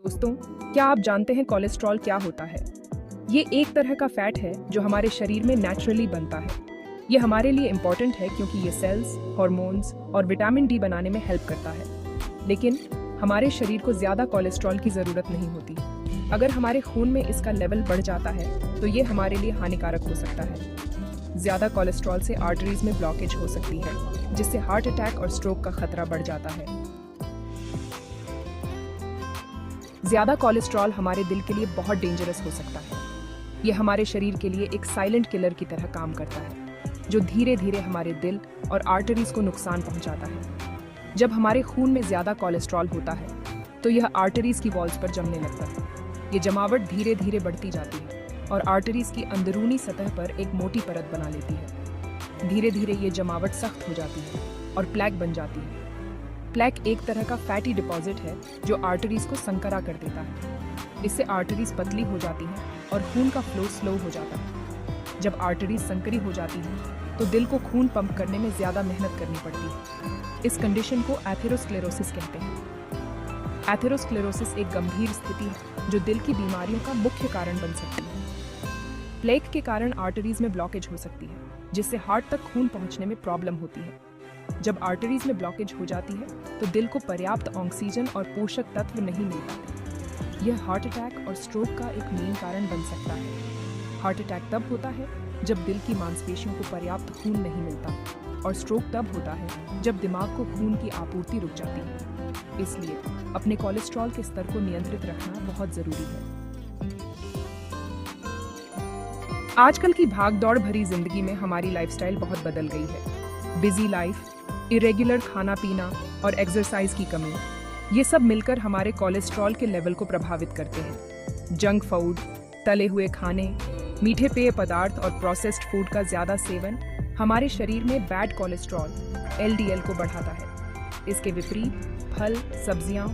दोस्तों, क्या आप जानते हैं कोलेस्ट्रॉल क्या होता है? ये एक तरह का फैट है जो हमारे शरीर में नेचुरली बनता है। ये हमारे लिए इम्पोर्टेंट है क्योंकि ये सेल्स, हार्मोन्स और विटामिन डी बनाने में हेल्प करता है। लेकिन हमारे शरीर को ज़्यादा कोलेस्ट्रॉल की ज़रूरत नहीं होती। अगर हमारे खून में इसका लेवल बढ़ जाता है तो ये हमारे लिए हानिकारक हो सकता है। ज़्यादा कोलेस्ट्रॉल से आर्टरीज में ब्लॉकेज हो सकती है, जिससे हार्ट अटैक और स्ट्रोक का खतरा बढ़ जाता है। ज़्यादा कोलेस्ट्रॉल हमारे दिल के लिए बहुत डेंजरस हो सकता है। यह हमारे शरीर के लिए एक साइलेंट किलर की तरह काम करता है, जो धीरे धीरे हमारे दिल और आर्टरीज को नुकसान पहुंचाता है। जब हमारे खून में ज़्यादा कोलेस्ट्रॉल होता है तो यह आर्टरीज की वॉल्स पर जमने लगता है। ये जमावट धीरे धीरे बढ़ती जाती है और आर्टरीज की अंदरूनी सतह पर एक मोटी परत बना लेती है। धीरे धीरे ये जमावट सख्त हो जाती है और प्लेक बन जाती है। प्लेक एक तरह का फैटी डिपॉजिट है जो आर्टरीज को संकरा कर देता है। इससे आर्टरीज पतली हो जाती हैं और खून का फ्लो स्लो हो जाता है। जब आर्टरीज संकरी हो जाती हैं तो दिल को खून पंप करने में ज़्यादा मेहनत करनी पड़ती है। इस कंडीशन को एथेरोस्क्लेरोसिस कहते हैं। एथेरोस्क्लेरोसिस एक गंभीर स्थिति है जो दिल की बीमारियों का मुख्य कारण बन सकती है। प्लेक के कारण आर्टरीज में ब्लॉकेज हो सकती है, जिससे हार्ट तक खून पहुंचने में प्रॉब्लम होती है। जब आर्टरीज में ब्लॉकेज हो जाती है तो दिल को पर्याप्त ऑक्सीजन और पोषक तत्व नहीं मिल पाते। यह हार्ट अटैक और स्ट्रोक का एक मेन कारण बन सकता है। हार्ट अटैक तब होता है जब दिल की मांसपेशियों को पर्याप्त खून नहीं मिलता, और स्ट्रोक तब होता है जब दिमाग को खून की आपूर्ति रुक जाती है। इसलिए अपने कोलेस्ट्रॉल के स्तर को नियंत्रित रखना बहुत जरूरी है। आजकल की भाग-दौड़ भरी जिंदगी में हमारी लाइफस्टाइल बहुत बदल गई है। बिजी लाइफ, इरेगुलर खाना पीना और एक्सरसाइज की कमी, ये सब मिलकर हमारे कोलेस्ट्रॉल के लेवल को प्रभावित करते हैं। जंक फूड, तले हुए खाने, मीठे पेय पदार्थ और प्रोसेस्ड फूड का ज़्यादा सेवन हमारे शरीर में बैड कोलेस्ट्रॉल (LDL) को बढ़ाता है। इसके विपरीत फल, सब्जियां,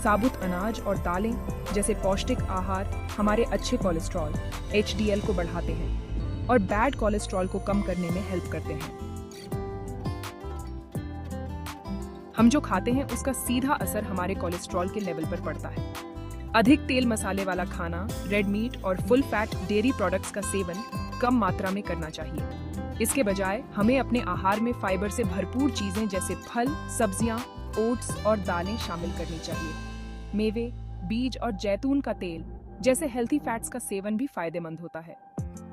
साबुत अनाज और दालें जैसे पौष्टिक आहार हमारे अच्छे कोलेस्ट्रॉल (HDL) को बढ़ाते हैं और बैड कोलेस्ट्रॉल को कम करने में हेल्प करते हैं। हम जो खाते हैं उसका सीधा असर हमारे कोलेस्ट्रॉल के लेवल पर पड़ता है। अधिक तेल मसाले वाला खाना, रेड मीट और फुल फैट डेयरी प्रोडक्ट्स का सेवन कम मात्रा में करना चाहिए। इसके बजाय हमें अपने आहार में फाइबर से भरपूर चीजें जैसे फल, सब्जियां, ओट्स और दालें शामिल करनी चाहिए। मेवे, बीज और जैतून का तेल जैसे हेल्थी फैट्स का सेवन भी फायदेमंद होता है।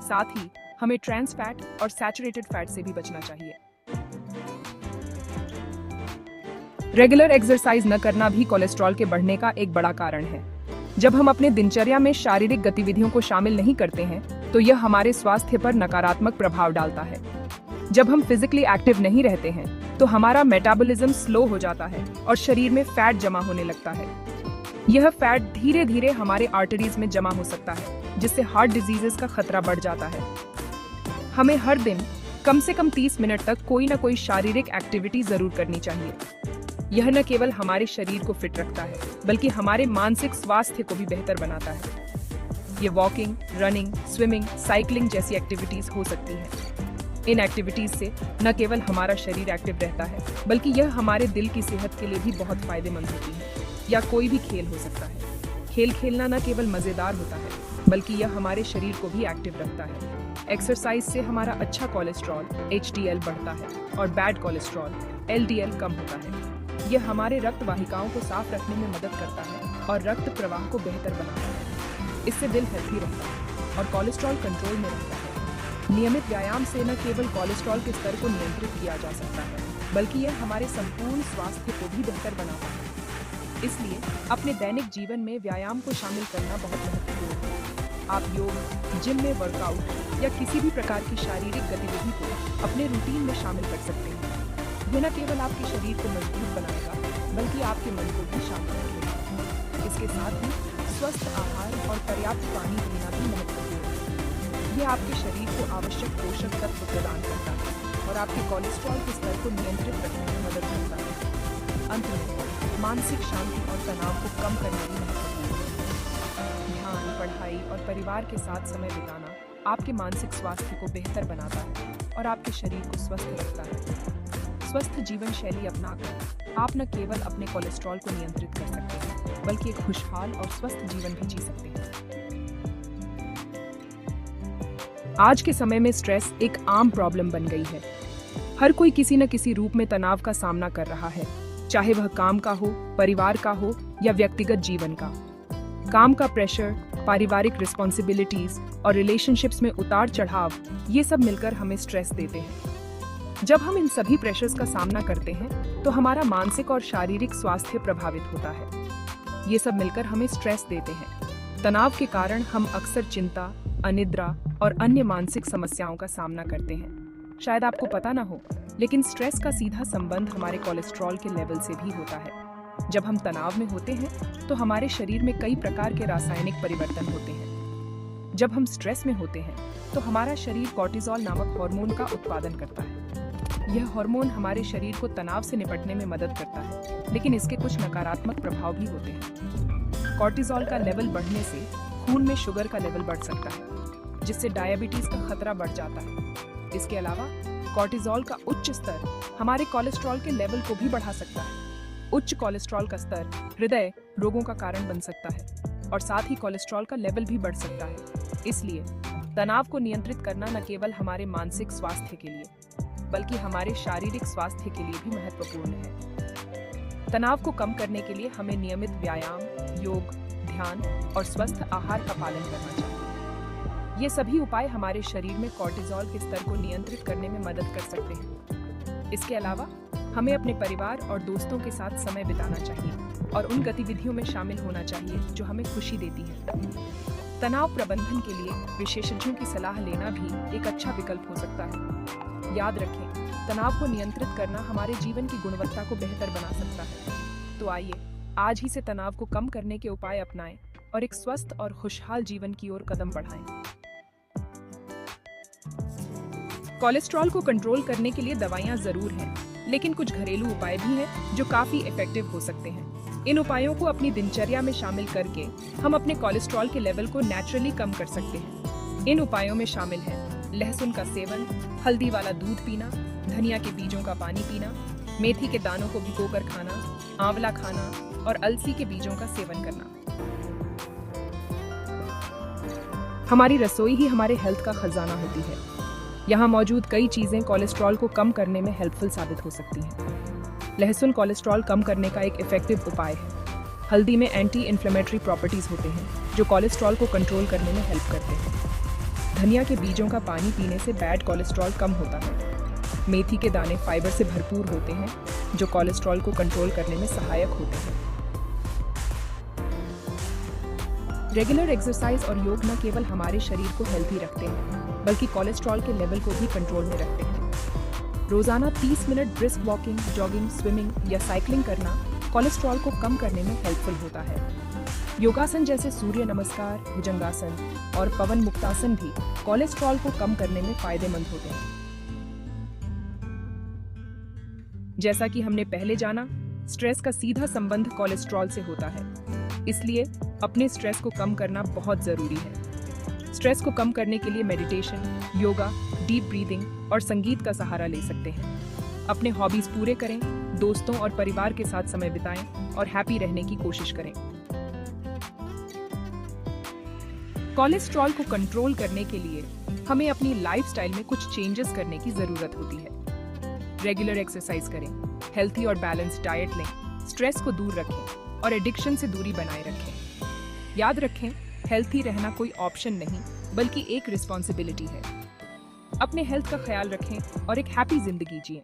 साथ ही हमें ट्रांस फैट और सैचुरेटेड फैट से भी बचना चाहिए। रेगुलर एक्सरसाइज न करना भी कोलेस्ट्रॉल के बढ़ने का एक बड़ा कारण है। जब हम अपने दिनचर्या में शारीरिक गतिविधियों को शामिल नहीं करते हैं तो यह हमारे स्वास्थ्य पर नकारात्मक प्रभाव डालता है। जब हम फिजिकली एक्टिव नहीं रहते हैं तो हमारा मेटाबॉलिज्म स्लो हो जाता है और शरीर में फैट जमा होने लगता है। यह फैट धीरे धीरे हमारे आर्टरीज में जमा हो सकता है, जिससे हार्ट डिजीजेस का खतरा बढ़ जाता है। हमें हर दिन कम से कम 30 मिनट तक कोई ना कोई शारीरिक एक्टिविटी जरूर करनी चाहिए। यह न केवल हमारे शरीर को फिट रखता है बल्कि हमारे मानसिक स्वास्थ्य को भी बेहतर बनाता है। ये वॉकिंग, रनिंग, स्विमिंग, साइकिलिंग जैसी एक्टिविटीज हो सकती हैं। इन एक्टिविटीज से न केवल हमारा शरीर एक्टिव रहता है बल्कि यह हमारे दिल की सेहत के लिए भी बहुत फायदेमंद होती है। या कोई भी खेल हो सकता है। खेल खेलना न केवल मजेदार होता है बल्कि यह हमारे शरीर को भी एक्टिव रखता है। एक्सरसाइज से हमारा अच्छा कोलेस्ट्रॉल (HDL) बढ़ता है और बैड कोलेस्ट्रॉल (LDL) कम होता है। यह हमारे रक्त वाहिकाओं को साफ रखने में मदद करता है और रक्त प्रवाह को बेहतर बनाता है। इससे दिल हेल्थी रहता है और कोलेस्ट्रॉल कंट्रोल में रहता है। नियमित व्यायाम से न केवल कोलेस्ट्रॉल के स्तर को नियंत्रित किया जा सकता है बल्कि यह हमारे संपूर्ण स्वास्थ्य को भी बेहतर बनाता है। इसलिए अपने दैनिक जीवन में व्यायाम को शामिल करना बहुत महत्वपूर्ण है। आप योग, जिम में वर्कआउट या किसी भी प्रकार की शारीरिक गतिविधि को अपने रूटीन में शामिल कर सकते हैं। यह न केवल आपके शरीर को मजबूत बनाएगा बल्कि आपके मन को भी शांत रखेगा। इसके साथ ही स्वस्थ आहार और पर्याप्त पानी पीना भी महत्वपूर्ण है। यह आपके शरीर को आवश्यक पोषक तत्व प्रदान करता है और आपके कोलेस्ट्रॉल के स्तर को नियंत्रित रखने में मदद करता है। अंत में मानसिक शांति और तनाव को कम करना भी महत्वपूर्ण है। ध्यान, पढ़ाई और परिवार के साथ समय बिताना आपके मानसिक स्वास्थ्य को बेहतर बनाता है और आपके शरीर को स्वस्थ रखता है। स्वस्थ जीवन शैली अपनाकर आप न केवल अपने कोलेस्ट्रॉल को नियंत्रित कर सकते हैं बल्कि एक खुशहाल और स्वस्थ जीवन भी जी सकते हैं। आज के समय में स्ट्रेस एक आम प्रॉब्लम बन गई है। हर कोई किसी न किसी रूप में तनाव का सामना कर रहा है, चाहे वह काम का हो, परिवार का हो या व्यक्तिगत जीवन का। काम का प्रेशर, पारिवारिक रिस्पॉन्सिबिलिटीज और रिलेशनशिप्स में उतार चढ़ाव, ये सब मिलकर हमें स्ट्रेस देते हैं। जब हम इन सभी प्रेशर्स का सामना करते हैं तो हमारा मानसिक और शारीरिक स्वास्थ्य प्रभावित होता है। ये सब मिलकर हमें स्ट्रेस देते हैं। तनाव के कारण हम अक्सर चिंता, अनिद्रा और अन्य मानसिक समस्याओं का सामना करते हैं। शायद आपको पता ना हो, लेकिन स्ट्रेस का सीधा संबंध हमारे कोलेस्ट्रॉल के लेवल से भी होता है। जब हम तनाव में होते हैं तो हमारे शरीर में कई प्रकार के रासायनिक परिवर्तन होते हैं। जब हम स्ट्रेस में होते हैं तो हमारा शरीर कॉर्टिसोल नामक हार्मोन का उत्पादन करता है। यह हार्मोन हमारे शरीर को तनाव से निपटने में मदद करता है, लेकिन इसके कुछ नकारात्मक प्रभाव भी होते हैं। कॉर्टिसोल का लेवल बढ़ने से खून में शुगर का लेवल बढ़ सकता है, जिससे डायबिटीज का खतरा बढ़ जाता है। इसके अलावा कॉर्टिसोल का उच्च स्तर हमारे कोलेस्ट्रॉल के लेवल को भी बढ़ा सकता है। उच्च कोलेस्ट्रॉल का स्तर हृदय रोगों का कारण बन सकता है और साथ ही कोलेस्ट्रॉल का लेवल भी बढ़ सकता है। इसलिए तनाव को नियंत्रित करना न केवल हमारे मानसिक स्वास्थ्य के लिए, बल्कि हमारे शारीरिक स्वास्थ्य के लिए भी महत्वपूर्ण है। तनाव को कम करने के लिए हमें नियमित व्यायाम, योग, ध्यान और स्वस्थ आहार का पालन करना चाहिए। ये सभी उपाय हमारे शरीर में कॉर्टिसोल के स्तर को नियंत्रित करने में मदद कर सकते हैं। इसके अलावा हमें अपने परिवार और दोस्तों के साथ समय बिताना चाहिए और उन गतिविधियों में शामिल होना चाहिए जो हमें खुशी देती है। तनाव प्रबंधन के लिए विशेषज्ञों की सलाह लेना भी एक अच्छा विकल्प हो सकता है। याद रखें, तनाव को नियंत्रित करना हमारे जीवन की गुणवत्ता को बेहतर बना सकता है। तो आइए आज ही से तनाव को कम करने के उपाय अपनाएं और एक स्वस्थ और खुशहाल जीवन की ओर कदम बढ़ाएं। कोलेस्ट्रॉल को कंट्रोल करने के लिए दवाइयां जरूर हैं, लेकिन कुछ घरेलू उपाय भी हैं जो काफी इफेक्टिव हो सकते हैं। इन उपायों को अपनी दिनचर्या में शामिल करके हम अपने कोलेस्ट्रॉल के लेवल को नेचुरली कम कर सकते हैं। इन उपायों में शामिल है लहसुन का सेवन, हल्दी वाला दूध पीना, धनिया के बीजों का पानी पीना, मेथी के दानों को भिगोकर खाना, आंवला खाना और अलसी के बीजों का सेवन करना। हमारी रसोई ही हमारे हेल्थ का खजाना होती है। यहाँ मौजूद कई चीजें कोलेस्ट्रॉल को कम करने में हेल्पफुल साबित हो सकती हैं। लहसुन कोलेस्ट्रॉल कम करने का एक इफेक्टिव उपाय है। हल्दी में एंटी इन्फ्लेमेटरी प्रॉपर्टीज होते हैं जो कोलेस्ट्रॉल को कंट्रोल करने में हेल्प करते हैं। धनिया के बीजों का पानी पीने से बैड कोलेस्ट्रॉल कम होता है। मेथी के दाने फाइबर से भरपूर होते हैं जो कोलेस्ट्रॉल को कंट्रोल करने में सहायक होते हैं। रेगुलर एक्सरसाइज और योग न केवल हमारे शरीर को हेल्थी रखते हैं, बल्कि कोलेस्ट्रॉल के लेवल को भी कंट्रोल में रखते हैं। रोजाना 30 minute brisk walking, jogging, swimming या साइकिलिंग करना कोलेस्ट्रॉल को कम करने में हेल्पफुल होता है। योगासन जैसे सूर्य नमस्कार, भुजंगासन और पवन मुक्तासन भी कोलेस्ट्रॉल को कम करने में फायदेमंद होते हैं। जैसा कि हमने पहले जाना, स्ट्रेस का सीधा संबंध कोलेस्ट्रॉल से होता है। इसलिए अपने स्ट्रेस को कम करना बहुत जरूरी है। स्ट्रेस को कम करने के लिए मेडिटेशन, योगा, डीप ब्रीदिंग और संगीत का सहारा ले सकते हैं। अपने हॉबीज पूरे करें, दोस्तों और परिवार के साथ समय बिताएं और हैप्पी रहने की कोशिश करें। कोलेस्ट्रॉल को कंट्रोल करने के लिए हमें अपनी लाइफस्टाइल में कुछ चेंजेस करने की जरूरत होती है। रेगुलर एक्सरसाइज करें, हेल्थी और बैलेंस्ड डाइट लें, स्ट्रेस को दूर रखें और एडिक्शन से दूरी बनाए रखें। याद रखें, हेल्थी रहना कोई ऑप्शन नहीं, बल्कि एक रिस्पॉन्सिबिलिटी है। अपने हेल्थ का ख्याल रखें और एक हैप्पी जिंदगी जिएं।